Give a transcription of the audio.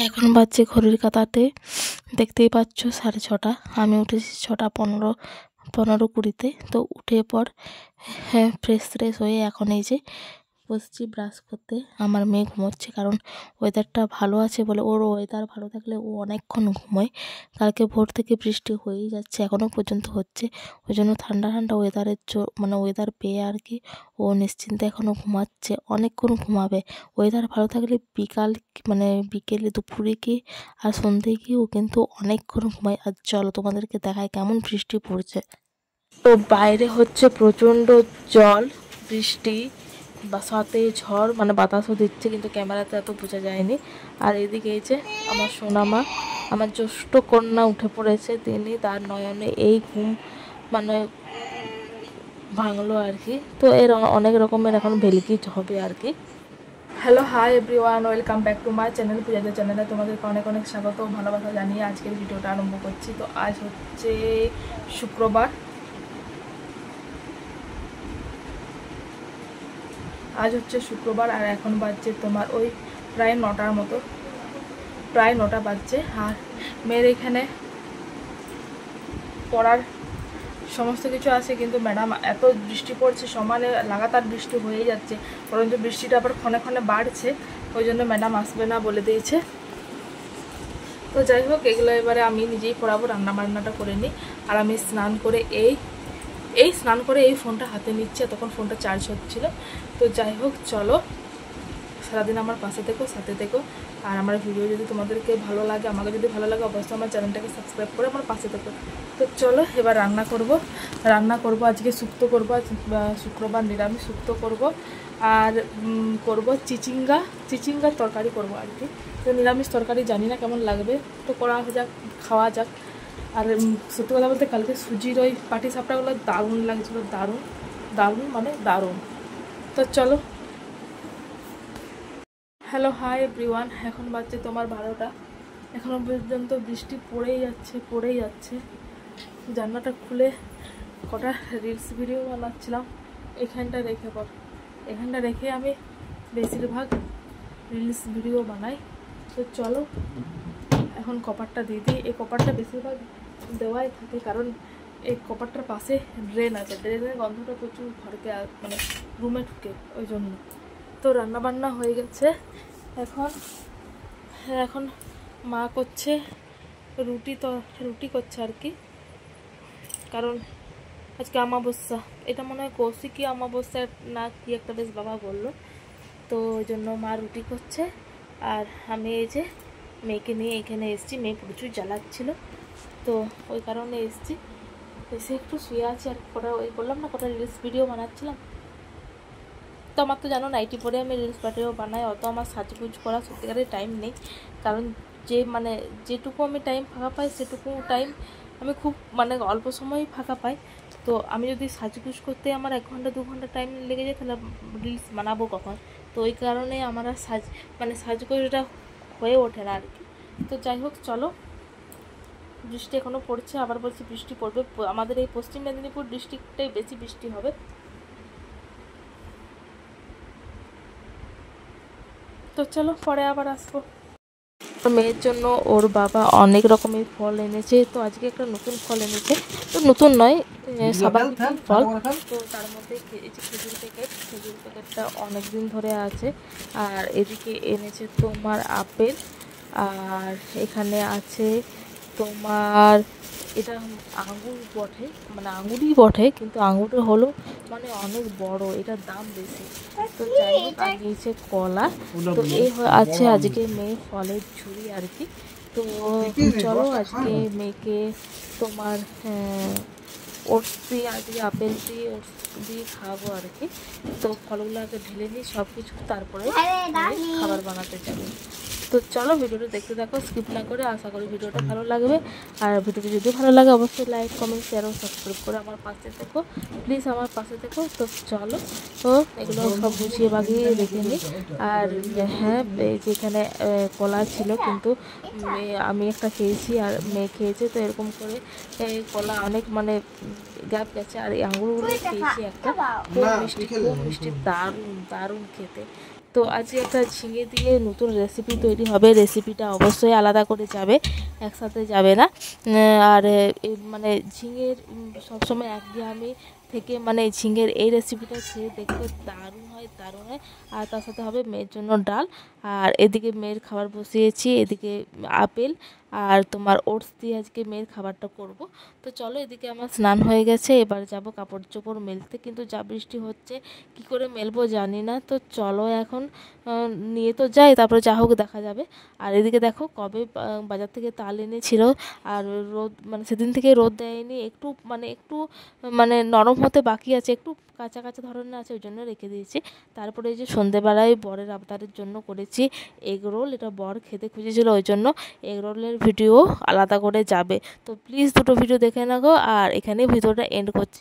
এখন বাজছে ঘড়ির কাঁটাতে দেখতেই পাচ্ছ 6:30। আমি উঠেছি 6:15-20 তো উঠে পর ফ্রেশ হয়ে এখন এই যে বসছি ব্রাশ করতে। আমার মেয়ে ঘুমোচ্ছে, কারণ ওয়েদারটা ভালো আছে বলে। ওর ওয়েদার ভালো থাকলে ও অনেকক্ষণ ঘুমোয়। কালকে ভোর থেকে বৃষ্টি হয়েই যাচ্ছে, এখনও পর্যন্ত হচ্ছে। ওই জন্য ঠান্ডা ঠান্ডা ওয়েদারের ওয়েদার পেয়ে আর কি ও নিশ্চিন্তে এখনও ঘুমাচ্ছে, অনেকক্ষণ ঘুমাবে। ওয়েদার ভালো থাকলে বিকেলে দুপুরে কি আর সন্ধ্যে কি ও কিন্তু অনেকক্ষণ ঘুমায়। আর চলো তোমাদেরকে দেখায় কেমন বৃষ্টি পড়ছে। তো বাইরে হচ্ছে প্রচণ্ড জল, বৃষ্টি বা সাথে ঝড়, বাতাসও দিচ্ছে, কিন্তু ক্যামেরাতে এত বোঝা যায়নি। আর এদিকে এই যে আমার সোনামা, আমার জ্যেষ্ঠ কন্যা উঠে পড়েছে। তার নয়নে এই ঘুম ভাঙলো আর কি। তো এর অনেক রকমের এখন ভেলকিট হবে আর কি। Hello, hi everyone, welcome back to my channel পূজাদের চ্যানেলে তোমাদেরকে অনেক অনেক স্বাগত ও ভালোবাসা জানিয়ে আজকের ভিডিওটা আরম্ভ করছি। তো আজ হচ্ছে শুক্রবার। আর এখন বাজছে তোমার ওই প্রায় 9টার মতো, প্রায় 9টা বাজছে। আর মেয়ের এখানে পড়ার সমস্ত কিছু আছে, কিন্তু ম্যাডাম এত বৃষ্টি পড়ছে, সমানে লাগাতার বৃষ্টি হয়ে যাচ্ছে, বরঞ্চ বৃষ্টিটা আবার ক্ষণে ক্ষণে বাড়ছে। ওই জন্য ম্যাডাম আসবে না বলে দিয়েছে। তো যাই হোক, এগুলো এবারে আমি নিজেই পড়াবো, রান্নাবান্নাটা করে নিই। আর আমি স্নান করে এই ফোনটা হাতে নিচ্ছি, তখন ফোনটা চার্জ হচ্ছিল। তো যাই হোক, চলো সারাদিন আমার পাশে থেকো, সাথে থেকো। আর আমার ভিডিও যদি তোমাদেরকে ভালো লাগে, আমাকে যদি ভালো লাগে, অবশ্যই আমার চ্যানেলটাকে সাবস্ক্রাইব করে আমার পাশে থেকো। তো চলো এবার রান্না করব। আজকে শুক্তো করবো, শুক্রবার নিরামিষ শুক্তো করব। আর করব চিচিঙ্গার তরকারি করব আর কি। তো নিরামিষ তরকারি জানি না কেমন লাগবে, তো খাওয়া যাক। আর সত্যি কথা বলতে, কালকে সুজির ওই পাটি সাপটাগুলো দারুণ লাগছিলো, দারুণ। তো চলো। হ্যালো, হাই এভরিওয়ান, এখন বাজছে তোমার 12টা। এখনও পর্যন্ত বৃষ্টি পড়েই যাচ্ছে। জানলাটা খুলে কটা রিলস ভিডিও বানাচ্ছিলাম, এখানটা রেখে আমি বেশিরভাগ রিলস ভিডিও বানাই। তো চলো এখন কপারটা দিয়ে দিই। এই কপারটা বেশিরভাগ দেওয়াই থাকে, কারণ এই কপারটার পাশে ড্রেন আছে, ড্রেনের গন্ধটা প্রচুর ঘরকে রুমে ঢুকে, ওই জন্য। তো রান্নাবান্না হয়ে গেছে। এখন মা করছে রুটি করছে আর কি, কারণ আজকে অমাবস্যা। এটা মনে হয় কৌশিকী অমাবস্যা না কি একটা, বেশ বাবা বললো। তো ওই জন্য মা রুটি করছে। আর আমি এই যে মেয়েকে নিয়ে এখানে এসেছি, মেয়ে প্রচুর জ্বালাচ্ছিল, তো ওই কারণে এসে একটু শুয়ে আছি। আর বললাম না, কটা রিলস ভিডিও বানাচ্ছিলাম। তো আমার তো জানো, নাইটি পরে আমি রিলস ভিডিও বানাই, অত আমার সাজগুজ করা সত্যিকারের টাইম নেই। কারণ যেটুকু আমি টাইম ফাঁকা পাই, সেটুকু টাইম আমি খুব অল্প সময়ই ফাঁকা পাই। তো আমি যদি সাজগুজ করতে আমার 1 ঘন্টা 2 ঘন্টা টাইম লেগে যায়, তাহলে রিলস বানাবো কখন? তো ওই কারণে আমার আর সাজগোজটা হয়ে ওঠে না আর কি। তো যাই হোক, চলো। বৃষ্টি এখনও পড়ছে, আবার বলছি বৃষ্টি পড়বে। আমাদের এই পশ্চিম মেদিনীপুর ডিস্ট্রিক্টটাই বেশি বৃষ্টি হবে। তো চলো, পরে আবার আসবো। মেয়ের জন্য ওর বাবা অনেক রকমের ফল এনেছে। তো আজকে একটা নতুন ফল এনেছে, তো নতুন নয়, স্বাভাবিক ফল। তো তার মধ্যে এই যে খেজুর প্যাকেটটা অনেক দিন ধরে আছে। আর এদিকে এনেছে তোমার আপেল। আর এখানে আছে তোমার, এটা আঙুর বটে, আঙুরই বটে, কিন্তু আঙুরটা হলো অনেক বড়, এটার দাম বেশি। তো যাই হোক, আর নিয়েছে কলা। তো এই আছে আজকে মেয়ে ফলের ঝুড়ি আর কি। তো চলো আজকে মেয়েকে তোমার ওটস দিয়ে, আজকে আপেল দিয়ে ওটস দিয়ে খাওয়াবো আর কি। তো ফলগুলো আগে ঢেলে নিই সব কিছু, তারপরে খাবার বানাতে যাবো। তো চলো ভিডিওটা দেখতে থাকো, স্কিপ না করে। আশা করি ভিডিওটা ভালো লাগবে। আর ভিডিওটা যদি ভালো লাগে, অবশ্যই লাইক, কমেন্ট, শেয়ার ও সাবস্ক্রাইব করে আমার পাশে থেকো, প্লিজ আমার পাশে থেকো। তো চলো, তো এগুলো সব গুছিয়ে বাগিয়ে রেখে নিই। আর হ্যাঁ, যেখানে কলা ছিল, কিন্তু আমি একটা খেয়েছি আর মেয়ে খেয়েছে, তো এরকম করে কলা অনেক গ্যাপ গেছে। আর এই আঙুরগুলো খেয়েছি একটা, খুব মিষ্টি, দারুণ খেতে। তো আজকে একটা ঝিঙে দিয়ে নতুন রেসিপি তৈরি হবে। রেসিপিটা অবশ্যই আলাদা করে যাবে, একসাথে যাবে না। আর মানে ঝিঙের সবসময় একঘেয়েমি থেকে মানে ঝিঙের এই রেসিপিটা খেয়ে দেখতে দারুণ হয়, দারুণ হয়। আর তার সাথে হবে মেয়ের জন্য ডাল। আর এদিকে মেয়ের খাবার বসিয়েছি, এদিকে আপেল আর তোমার ওটস দিয়ে আজকে মেয়ের খাবারটা করব। তো চলো, এদিকে আমার স্নান হয়ে গেছে, এবার যাব কাপড় চোপড় মেলতে। কিন্তু যা বৃষ্টি হচ্ছে কি করে মেলবো জানি না। তো চলো এখন নিয়ে তো যাই, তারপরে যা হোক দেখা যাবে। আর এদিকে দেখো কবে বাজার থেকে তাল এনেছিল, আর রোদ মানে সেদিন থেকে রোদ দেয়নি, একটু নরম হতে বাকি আছে, একটু কাঁচা কাঁচা ধরনের আছে, ওই জন্য রেখে দিয়েছি। তারপরে এই যে সন্ধেবেলায় বরের আবদারের জন্য করেছি এগ রোল। এটা বর খেতে খুঁজেছিল, ওই জন্য এগ রোলের ভিডিও আলাদা করে যাবে। তো প্লিজ দুটো ভিডিও দেখে নাও। আর এখানেই ভিডিওটা এন্ড করছি।